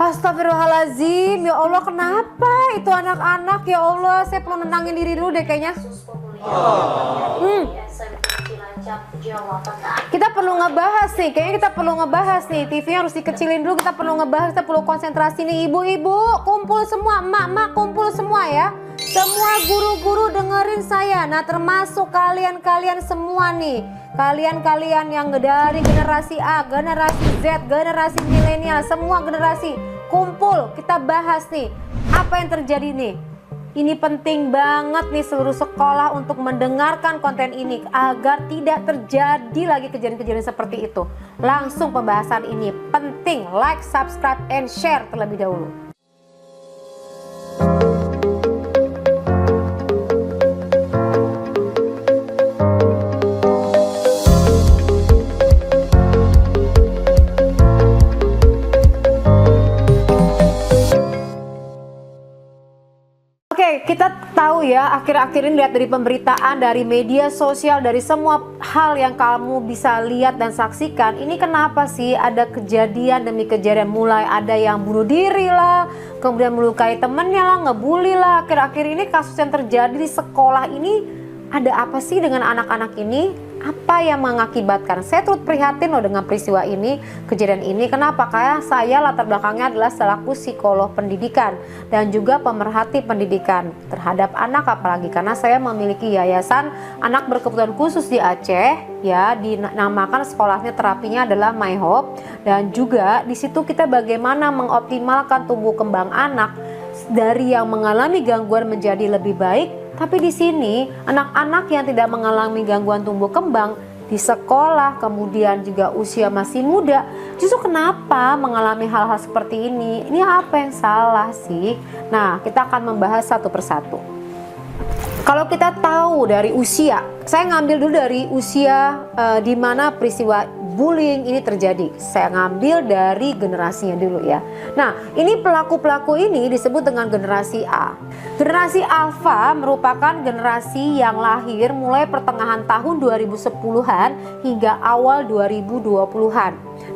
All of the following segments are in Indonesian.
Astagfirullahaladzim, ya Allah, kenapa itu anak-anak? Ya Allah, saya perlu nenangin diri dulu deh kayaknya. Kita perlu ngebahas nih, kayaknya kita perlu ngebahas nih. TV-nya harus dikecilin dulu, kita perlu ngebahas, kita perlu konsentrasi nih. Ibu-ibu kumpul semua, emak-emak kumpul semua ya. Semua guru-guru dengerin saya. Nah, termasuk kalian-kalian semua nih. Kalian-kalian yang dari generasi A, generasi Z, generasi milenial, semua generasi kumpul, kita bahas nih apa yang terjadi nih. Ini penting banget nih seluruh sekolah untuk mendengarkan konten ini agar tidak terjadi lagi kejadian-kejadian seperti itu. Langsung pembahasan ini penting, like, subscribe, and share terlebih dahulu. Kita tahu ya, akhir-akhir ini lihat dari pemberitaan, dari media sosial, dari semua hal yang kamu bisa lihat dan saksikan. Ini kenapa sih ada kejadian demi kejadian, mulai ada yang bunuh diri lah, kemudian melukai temennya lah, ngebully lah. Akhir-akhir ini kasus yang terjadi di sekolah ini, ada apa sih dengan anak-anak ini? Apa yang mengakibatkan? Saya turut prihatin loh dengan peristiwa ini, kejadian ini. Kenapa? Karena saya latar belakangnya adalah selaku psikolog pendidikan dan juga pemerhati pendidikan terhadap anak, apalagi karena saya memiliki yayasan anak berkebutuhan khusus di Aceh ya, dinamakan sekolahnya, terapinya adalah My Hope, dan juga di situ kita bagaimana mengoptimalkan tumbuh kembang anak dari yang mengalami gangguan menjadi lebih baik. Tapi di sini anak-anak yang tidak mengalami gangguan tumbuh kembang di sekolah, kemudian juga usia masih muda, justru kenapa mengalami hal-hal seperti ini? Ini apa yang salah sih? Nah, kita akan membahas satu persatu. Kalau kita tahu dari usia, saya ngambil dulu dari usia di mana peristiwa bullying ini terjadi. Saya ngambil dari generasinya dulu ya. Nah, ini pelaku-pelaku ini disebut dengan generasi A. Generasi Alpha merupakan generasi yang lahir mulai pertengahan tahun 2010-an hingga awal 2020-an.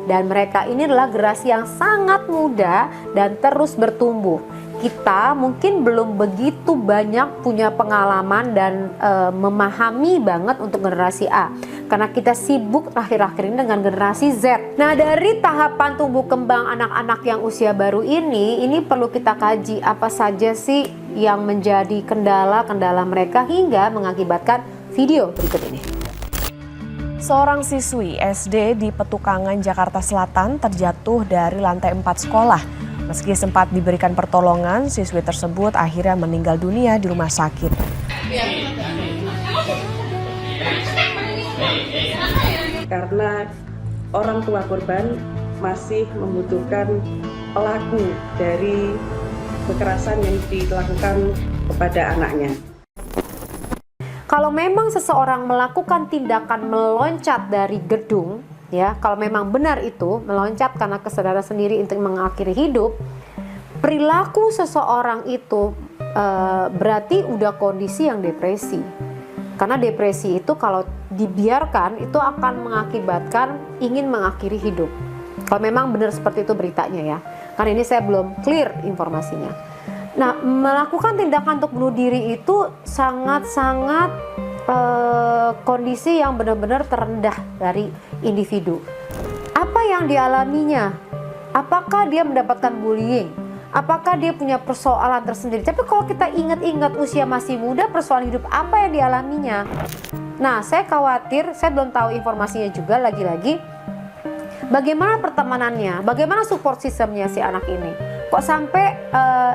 Dan mereka ini adalah generasi yang sangat muda dan terus bertumbuh. Kita mungkin belum begitu banyak punya pengalaman dan memahami banget untuk generasi A, karena kita sibuk akhir-akhir ini dengan generasi Z. Nah, dari tahapan tumbuh kembang anak-anak yang usia baru ini perlu kita kaji apa saja sih yang menjadi kendala-kendala mereka hingga mengakibatkan video berikut ini. Seorang siswi SD di Petukangan, Jakarta Selatan terjatuh dari lantai 4 sekolah. Meski sempat diberikan pertolongan, siswi tersebut akhirnya meninggal dunia di rumah sakit. Karena orang tua korban masih membutuhkan pelaku dari kekerasan yang dilakukan kepada anaknya. Kalau memang seseorang melakukan tindakan meloncat dari gedung, ya, kalau memang benar itu meloncat karena kesadaran sendiri untuk mengakhiri hidup, perilaku seseorang itu berarti udah kondisi yang depresi. Karena depresi itu kalau dibiarkan itu akan mengakibatkan ingin mengakhiri hidup. Kalau memang benar seperti itu beritanya ya. Karena ini saya belum clear informasinya. Nah, melakukan tindakan untuk bunuh diri itu sangat-sangat kondisi yang benar-benar terendah dari individu. Apa yang dialaminya? Apakah dia mendapatkan bullying? Apakah dia punya persoalan tersendiri? Tapi kalau kita ingat-ingat usia masih muda, persoalan hidup apa yang dialaminya? Nah, saya khawatir, saya belum tahu informasinya juga lagi-lagi. Bagaimana pertemanannya? Bagaimana support systemnya si anak ini? Kok sampai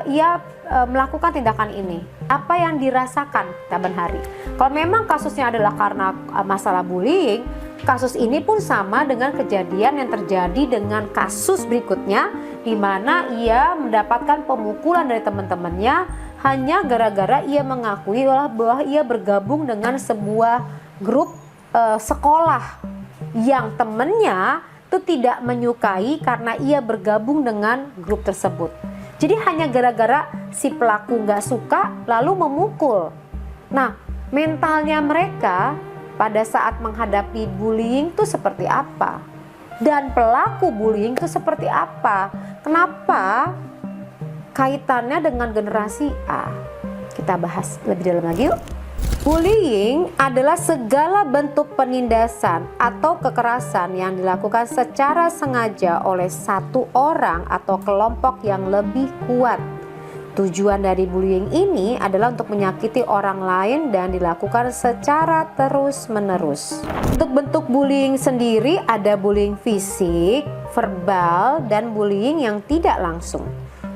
ia melakukan tindakan ini? Apa yang dirasakan taban hari? Kalau memang kasusnya adalah karena masalah bullying, kasus ini pun sama dengan kejadian yang terjadi dengan kasus berikutnya, di mana ia mendapatkan pemukulan dari teman-temannya hanya gara-gara ia mengakui bahwa ia bergabung dengan sebuah grup sekolah yang temannya itu tidak menyukai karena ia bergabung dengan grup tersebut. Jadi hanya gara-gara si pelaku nggak suka lalu memukul. Nah, mentalnya mereka pada saat menghadapi bullying itu seperti apa? dan pelaku bullying itu seperti apa. Kenapa kaitannya dengan generasi A? Kita bahas lebih dalam lagi yuk. Bullying adalah segala bentuk penindasan atau kekerasan yang dilakukan secara sengaja oleh satu orang atau kelompok yang lebih kuat. Tujuan dari bullying ini adalah untuk menyakiti orang lain dan dilakukan secara terus-menerus. Untuk bentuk bullying sendiri ada bullying fisik, verbal, dan bullying yang tidak langsung.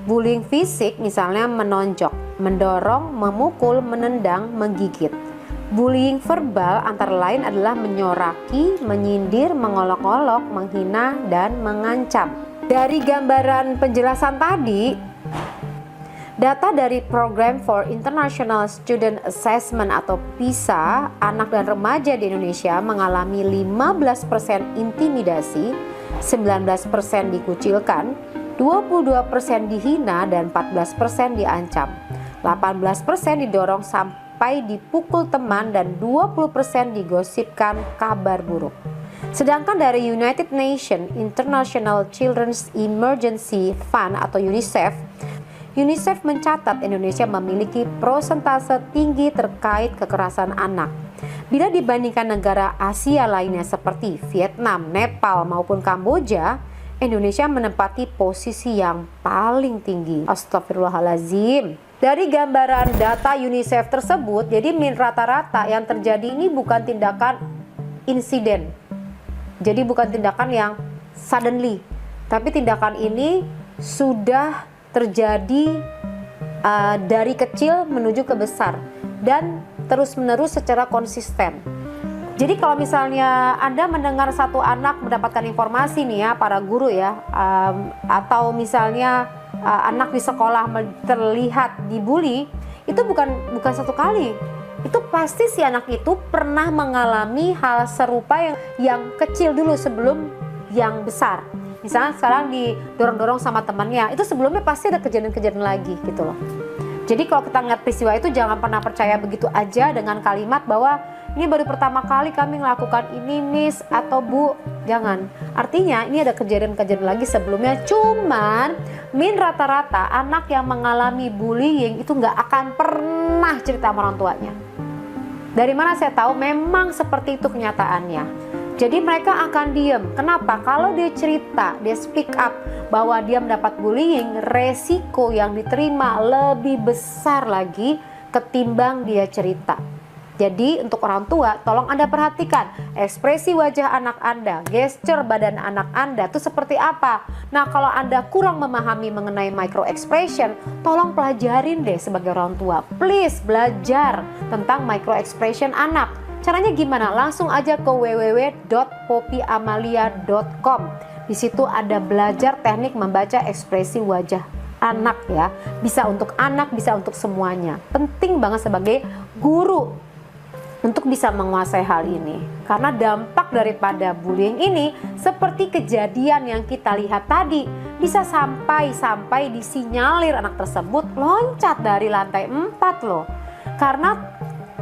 Bullying fisik misalnya menonjok, mendorong, memukul, menendang, menggigit. Bullying verbal antara lain adalah menyoraki, menyindir, mengolok-olok, menghina, dan mengancam. Dari gambaran penjelasan tadi, data dari Program for International Student Assessment atau PISA, anak dan remaja di Indonesia mengalami 15% intimidasi, 19% dikucilkan, 22% dihina, dan 14% diancam. 18% didorong sampai dipukul teman, dan 20% digosipkan kabar buruk. Sedangkan dari United Nations International Children's Emergency Fund atau UNICEF mencatat Indonesia memiliki persentase tinggi terkait kekerasan anak. Bila dibandingkan negara Asia lainnya seperti Vietnam, Nepal maupun Kamboja, Indonesia menempati posisi yang paling tinggi. Astagfirullahaladzim. Dari gambaran data UNICEF tersebut, jadi rata-rata yang terjadi ini bukan tindakan insiden. Jadi bukan tindakan yang suddenly, tapi tindakan ini sudah terjadi dari kecil menuju ke besar dan terus-menerus secara konsisten. Jadi kalau misalnya Anda mendengar satu anak mendapatkan informasi nih ya, para guru ya, atau misalnya anak di sekolah terlihat dibully, itu bukan satu kali. Itu pasti si anak itu pernah mengalami hal serupa yang kecil dulu sebelum yang besar. Misalnya sekarang didorong-dorong sama temannya, itu sebelumnya pasti ada kejadian-kejadian lagi gitu loh. Jadi kalau kita ngeliat peristiwa itu jangan pernah percaya begitu aja dengan kalimat bahwa ini baru pertama kali kami melakukan ini Miss atau Bu. Jangan. Artinya ini ada kejadian-kejadian lagi sebelumnya. Cuman rata-rata anak yang mengalami bullying itu nggak akan pernah cerita sama orang tuanya. Dari mana saya tahu? Memang seperti itu kenyataannya. Jadi mereka akan diem. Kenapa? Kalau dia cerita, dia speak up bahwa dia mendapat bullying, resiko yang diterima lebih besar lagi ketimbang dia cerita. Jadi untuk orang tua, tolong Anda perhatikan ekspresi wajah anak Anda, gesture badan anak Anda itu seperti apa. Nah kalau Anda kurang memahami mengenai micro expression, tolong pelajarin deh sebagai orang tua. Please belajar tentang micro expression anak. Caranya gimana? Langsung aja ke www.poppyamalia.com. Di situ ada belajar teknik membaca ekspresi wajah anak ya. Bisa untuk anak, bisa untuk semuanya. Penting banget sebagai guru untuk bisa menguasai hal ini. Karena dampak daripada bullying ini seperti kejadian yang kita lihat tadi, bisa sampai disinyalir anak tersebut loncat dari lantai 4 loh. Karena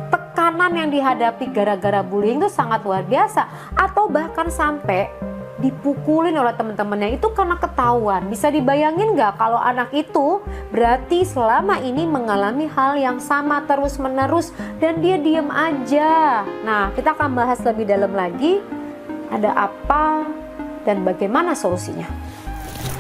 tekanan yang dihadapi gara-gara bullying itu sangat luar biasa, atau bahkan sampai dipukulin oleh teman-temannya itu karena ketahuan. Bisa dibayangin nggak kalau anak itu berarti selama ini mengalami hal yang sama terus-menerus dan dia diem aja. Nah, kita akan bahas lebih dalam lagi ada apa dan bagaimana solusinya.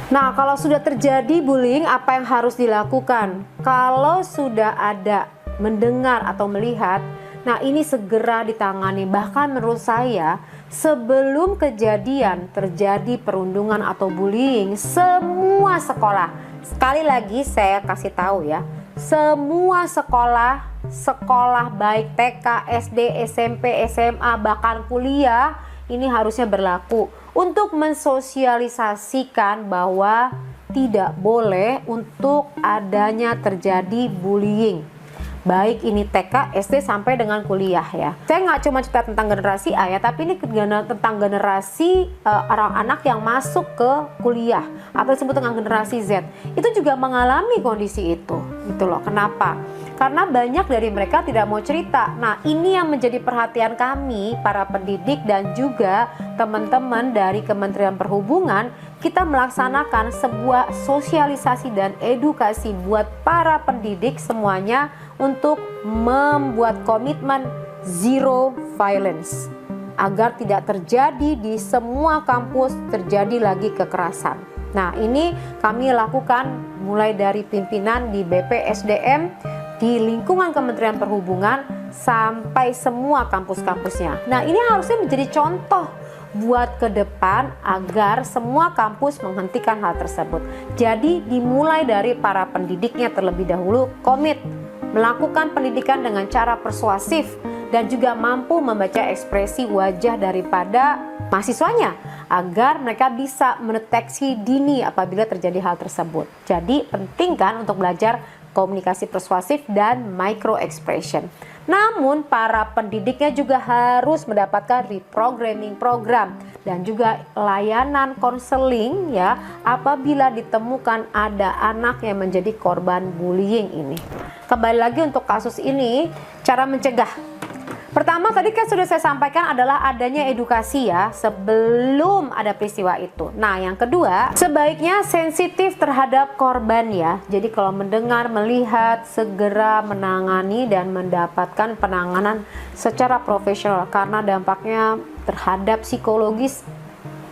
Nah, kalau sudah terjadi bullying, apa yang harus dilakukan? Kalau sudah ada mendengar atau melihat, nah ini segera ditangani. Bahkan menurut saya sebelum kejadian terjadi perundungan atau bullying, semua sekolah, sekali lagi saya kasih tahu ya, semua sekolah baik TK, SD, SMP, SMA, bahkan kuliah, ini harusnya berlaku untuk mensosialisasikan bahwa tidak boleh untuk adanya terjadi bullying. Baik ini TK, SD sampai dengan kuliah ya. Saya nggak cuma cerita tentang generasi A ya, tapi ini tentang generasi orang anak yang masuk ke kuliah atau disebut dengan generasi Z. Itu juga mengalami kondisi itu, gitu loh. Kenapa? Karena banyak dari mereka tidak mau cerita. Nah, ini yang menjadi perhatian kami para pendidik dan juga teman-teman dari Kementerian Perhubungan, kita melaksanakan sebuah sosialisasi dan edukasi buat para pendidik semuanya untuk membuat komitmen zero violence agar tidak terjadi di semua kampus terjadi lagi kekerasan. Nah, ini kami lakukan mulai dari pimpinan di BPSDM, di lingkungan Kementerian Perhubungan, sampai semua kampus-kampusnya. Nah, ini harusnya menjadi contoh buat ke depan agar semua kampus menghentikan hal tersebut. Jadi dimulai dari para pendidiknya terlebih dahulu komit melakukan pendidikan dengan cara persuasif dan juga mampu membaca ekspresi wajah daripada mahasiswanya agar mereka bisa mendeteksi dini apabila terjadi hal tersebut. Jadi penting kan untuk belajar komunikasi persuasif dan micro expression. Namun para pendidiknya juga harus mendapatkan reprogramming program dan juga layanan konseling ya apabila ditemukan ada anak yang menjadi korban bullying ini. Kembali lagi untuk kasus ini, cara mencegah. Pertama tadi kan sudah saya sampaikan adalah adanya edukasi ya sebelum ada peristiwa itu. Nah yang kedua, sebaiknya sensitif terhadap korban ya. Jadi kalau mendengar, melihat, segera menangani dan mendapatkan penanganan secara profesional karena dampaknya terhadap psikologis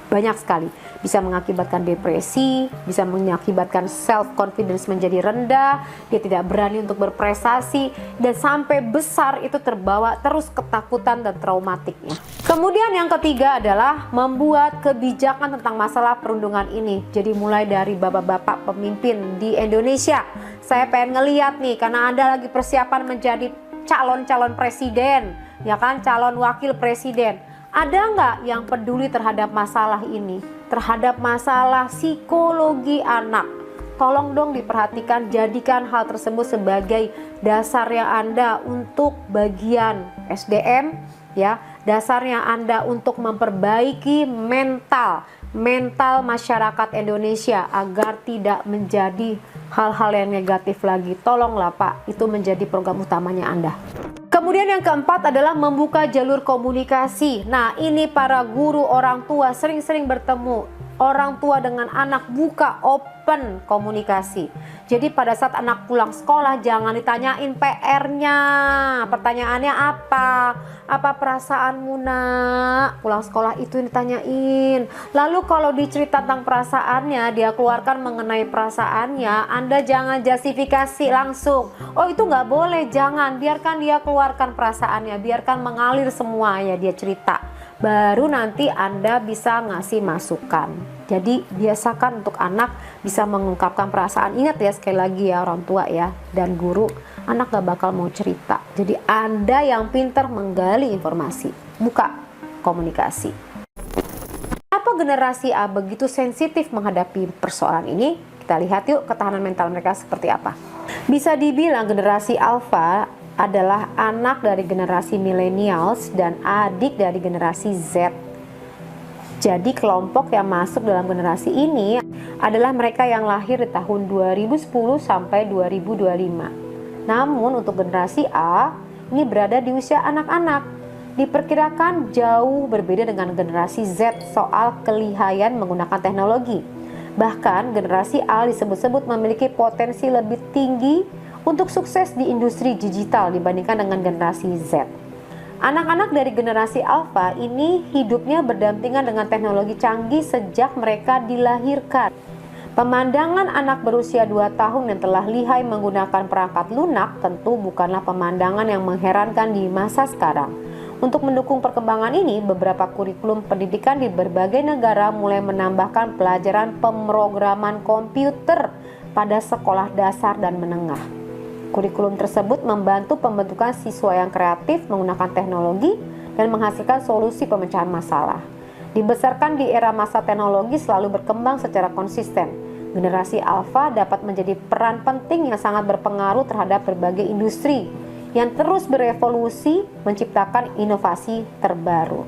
banyak sekali. Bisa mengakibatkan depresi, bisa mengakibatkan self confidence menjadi rendah, dia tidak berani untuk berprestasi, dan sampai besar itu terbawa terus ketakutan dan traumatiknya. Kemudian yang ketiga adalah membuat kebijakan tentang masalah perundungan ini. Jadi mulai dari bapak-bapak pemimpin di Indonesia, saya pengen ngeliat nih karena Anda lagi persiapan menjadi calon-calon presiden, ya kan, calon wakil presiden. Ada nggak yang peduli terhadap masalah ini? Terhadap masalah psikologi anak? Tolong dong diperhatikan, jadikan hal tersebut sebagai dasarnya Anda untuk bagian SDM, ya, dasarnya Anda untuk memperbaiki mental masyarakat Indonesia agar tidak menjadi hal-hal yang negatif lagi. Tolonglah Pak, itu menjadi program utamanya Anda. Kemudian yang keempat adalah membuka jalur komunikasi. Nah, ini para guru, orang tua sering-sering bertemu. Orang tua dengan anak buka open komunikasi. Jadi pada saat anak pulang sekolah jangan ditanyain PR-nya. Pertanyaannya apa? Apa perasaanmu nak? Pulang sekolah itu yang ditanyain. Lalu kalau dicerita tentang perasaannya, dia keluarkan mengenai perasaannya, Anda jangan justifikasi langsung. Oh itu nggak boleh, jangan. Biarkan dia keluarkan perasaannya, biarkan mengalir semua ya dia cerita. Baru nanti Anda bisa ngasih masukan. Jadi biasakan untuk anak bisa mengungkapkan perasaan. Ingat ya sekali lagi ya orang tua ya dan guru, anak gak bakal mau cerita. Jadi Anda yang pintar menggali informasi, buka komunikasi. Kenapa generasi A begitu sensitif menghadapi persoalan ini? Kita lihat yuk ketahanan mental mereka seperti apa. Bisa dibilang generasi Alpha adalah anak dari generasi millennials dan adik dari generasi Z. Jadi kelompok yang masuk dalam generasi ini adalah mereka yang lahir di tahun 2010 sampai 2025. Namun untuk generasi A ini berada di usia anak-anak. Diperkirakan jauh berbeda dengan generasi Z soal kelihayan menggunakan teknologi. Bahkan generasi A disebut-sebut memiliki potensi lebih tinggi untuk sukses di industri digital dibandingkan dengan generasi Z. Anak-anak dari generasi Alpha ini hidupnya berdampingan dengan teknologi canggih sejak mereka dilahirkan. Pemandangan anak berusia 2 tahun yang telah lihai menggunakan perangkat lunak tentu bukanlah pemandangan yang mengherankan di masa sekarang. Untuk mendukung perkembangan ini, beberapa kurikulum pendidikan di berbagai negara mulai menambahkan pelajaran pemrograman komputer pada sekolah dasar dan menengah. Kurikulum tersebut membantu pembentukan siswa yang kreatif menggunakan teknologi dan menghasilkan solusi pemecahan masalah. Dibesarkan di era masa teknologi selalu berkembang secara konsisten. Generasi Alpha dapat menjadi peran penting yang sangat berpengaruh terhadap berbagai industri yang terus berevolusi menciptakan inovasi terbaru.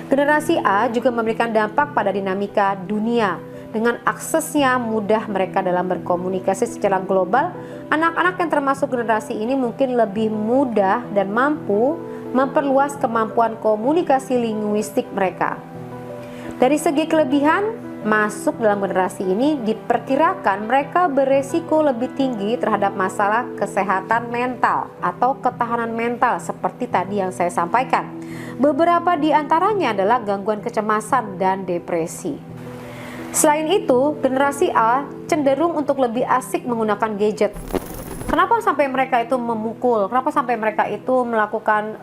Generasi A juga memberikan dampak pada dinamika dunia. Dengan aksesnya mudah mereka dalam berkomunikasi secara global, anak-anak yang termasuk generasi ini mungkin lebih mudah dan mampu memperluas kemampuan komunikasi linguistik mereka. Dari segi kelebihan, masuk dalam generasi ini diperkirakan mereka beresiko lebih tinggi terhadap masalah kesehatan mental atau ketahanan mental seperti tadi yang saya sampaikan. Beberapa di antaranya adalah gangguan kecemasan dan depresi. Selain itu, generasi A cenderung untuk lebih asik menggunakan gadget. Kenapa sampai mereka itu memukul? Kenapa sampai mereka itu melakukan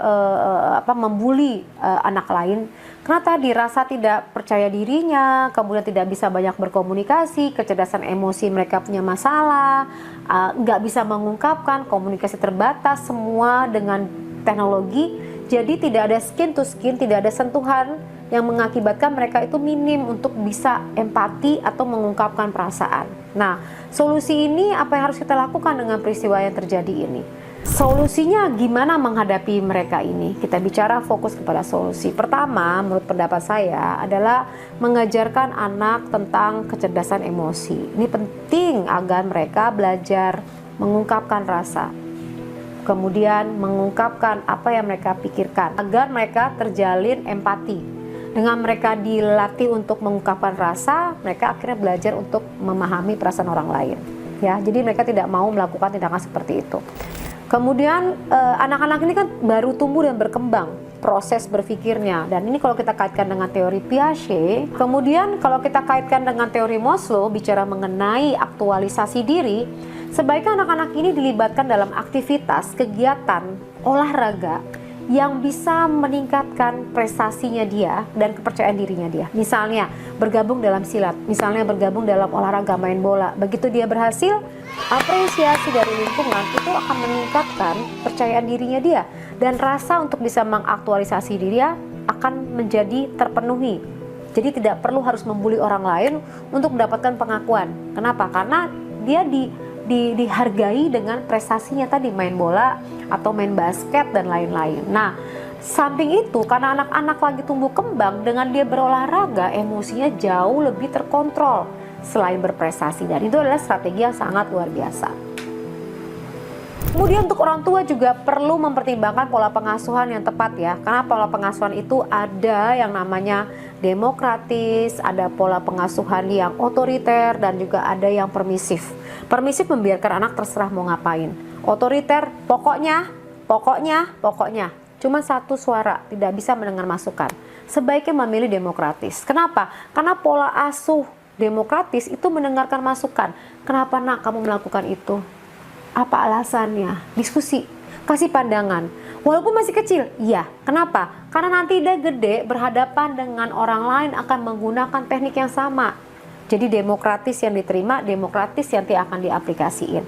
membuli anak lain? Karena tadi rasa tidak percaya dirinya, kemudian tidak bisa banyak berkomunikasi, kecerdasan emosi mereka punya masalah, nggak bisa mengungkapkan, komunikasi terbatas, semua dengan teknologi. Jadi tidak ada skin to skin, tidak ada sentuhan yang mengakibatkan mereka itu minim untuk bisa empati atau mengungkapkan perasaan. Nah, solusi ini apa yang harus kita lakukan dengan peristiwa yang terjadi ini? Solusinya gimana menghadapi mereka ini? Kita bicara fokus kepada solusi. Pertama, menurut pendapat saya adalah mengajarkan anak tentang kecerdasan emosi. Ini penting agar mereka belajar mengungkapkan rasa, kemudian mengungkapkan apa yang mereka pikirkan, agar mereka terjalin empati. Dengan mereka dilatih untuk mengungkapkan rasa, mereka akhirnya belajar untuk memahami perasaan orang lain. Ya, jadi mereka tidak mau melakukan tindakan seperti itu. Kemudian anak-anak ini kan baru tumbuh dan berkembang proses berpikirnya, dan ini kalau kita kaitkan dengan teori Piaget, kemudian kalau kita kaitkan dengan teori Maslow bicara mengenai aktualisasi diri, sebaiknya anak-anak ini dilibatkan dalam aktivitas kegiatan olahraga yang bisa meningkatkan prestasinya dia dan kepercayaan dirinya dia. Misalnya bergabung dalam silat, misalnya bergabung dalam olahraga main bola. Begitu dia berhasil, apresiasi dari lingkungan itu akan meningkatkan kepercayaan dirinya dia, dan rasa untuk bisa mengaktualisasi diri dia akan menjadi terpenuhi. Jadi tidak perlu harus membuli orang lain untuk mendapatkan pengakuan. Kenapa? Karena dia dihargai dengan prestasinya tadi, main bola atau main basket dan lain-lain. Nah, samping itu karena anak-anak lagi tumbuh kembang, dengan dia berolahraga emosinya jauh lebih terkontrol selain berprestasi, dan itu adalah strategi yang sangat luar biasa. Kemudian untuk orang tua juga perlu mempertimbangkan pola pengasuhan yang tepat ya, karena pola pengasuhan itu ada yang namanya demokratis, ada pola pengasuhan yang otoriter, dan juga ada yang permisif. Permisif membiarkan anak terserah mau ngapain. Otoriter, pokoknya, cuma satu suara, tidak bisa mendengar masukan. Sebaiknya memilih demokratis. Kenapa? Karena pola asuh demokratis itu mendengarkan masukan. Kenapa nak kamu melakukan itu? Apa alasannya? Diskusi, kasih pandangan. Walaupun masih kecil, iya. Kenapa? Karena nanti dia gede berhadapan dengan orang lain akan menggunakan teknik yang sama. Jadi demokratis yang diterima, demokratis yang akan diaplikasiin.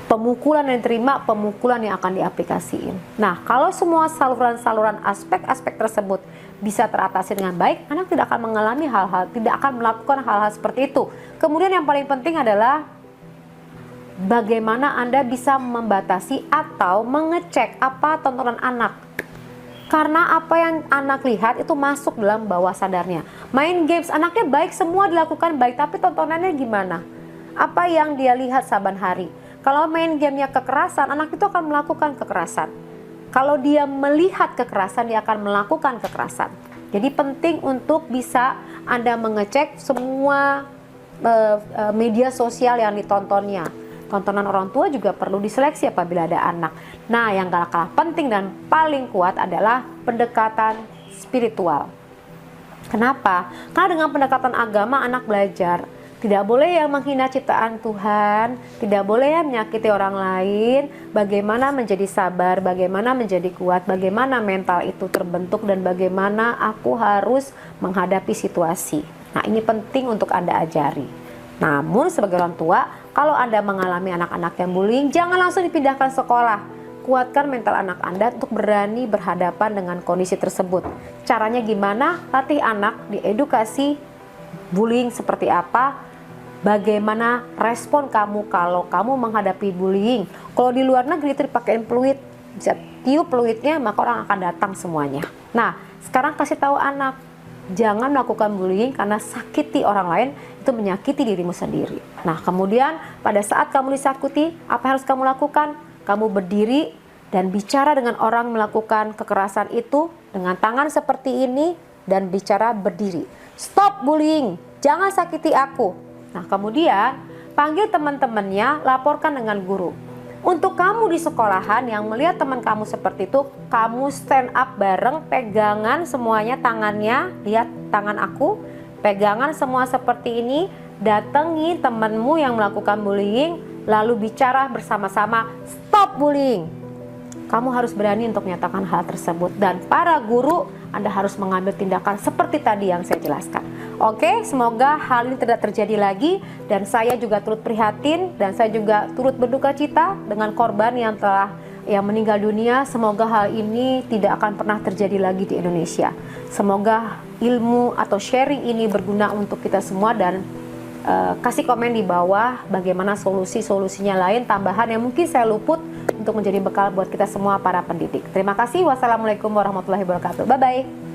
Pemukulan yang diterima, pemukulan yang akan diaplikasiin. Nah, kalau semua saluran-saluran aspek-aspek tersebut bisa teratasi dengan baik, anak tidak akan mengalami hal-hal, tidak akan melakukan hal-hal seperti itu. Kemudian yang paling penting adalah bagaimana Anda bisa membatasi atau mengecek apa tontonan anak. Karena apa yang anak lihat itu masuk dalam bawah sadarnya. Main games anaknya baik, semua dilakukan baik, tapi tontonannya gimana? Apa yang dia lihat saban hari? Kalau main gamenya kekerasan, anak itu akan melakukan kekerasan. Kalau dia melihat kekerasan, dia akan melakukan kekerasan. Jadi penting untuk bisa Anda mengecek semua media sosial yang ditontonnya. Tontonan orang tua juga perlu diseleksi apabila ada anak. Nah, yang gak kalah penting dan paling kuat adalah pendekatan spiritual. Kenapa? Karena dengan pendekatan agama anak belajar tidak boleh yang menghina ciptaan Tuhan, tidak boleh yang menyakiti orang lain, bagaimana menjadi sabar, bagaimana menjadi kuat, bagaimana mental itu terbentuk, dan bagaimana aku harus menghadapi situasi. Nah, ini penting untuk Anda ajari. Namun sebagai orang tua, kalau Anda mengalami anak-anak yang bullying, jangan langsung dipindahkan sekolah. Kuatkan mental anak Anda untuk berani berhadapan dengan kondisi tersebut. Caranya gimana? Latih anak, diedukasi bullying seperti apa, bagaimana respon kamu kalau kamu menghadapi bullying. Kalau di luar negeri itu dipakein peluit, bisa tiup peluitnya, maka orang akan datang semuanya. Nah, sekarang kasih tahu anak, jangan melakukan bullying karena sakiti orang lain itu menyakiti dirimu sendiri. Nah, kemudian pada saat kamu disakiti, apa yang harus kamu lakukan? Kamu berdiri dan bicara dengan orang melakukan kekerasan itu dengan tangan seperti ini, dan bicara berdiri. Stop bullying, jangan sakiti aku. Nah, kemudian panggil teman-temannya, laporkan dengan guru. Untuk kamu di sekolahan yang melihat teman kamu seperti itu, kamu stand up bareng, pegangan semuanya tangannya, lihat tangan aku, pegangan semua seperti ini, datangi temanmu yang melakukan bullying, lalu bicara bersama-sama, stop bullying. Kamu harus berani untuk menyatakan hal tersebut, dan para guru, Anda harus mengambil tindakan seperti tadi yang saya jelaskan. Oke, semoga hal ini tidak terjadi lagi, dan saya juga turut prihatin dan saya juga turut berduka cita dengan korban yang meninggal dunia. Semoga hal ini tidak akan pernah terjadi lagi di Indonesia. Semoga ilmu atau sharing ini berguna untuk kita semua, dan kasih komen di bawah bagaimana solusinya lain tambahan yang mungkin saya luput untuk menjadi bekal buat kita semua para pendidik. Terima kasih. Wassalamualaikum warahmatullahi wabarakatuh. Bye-bye.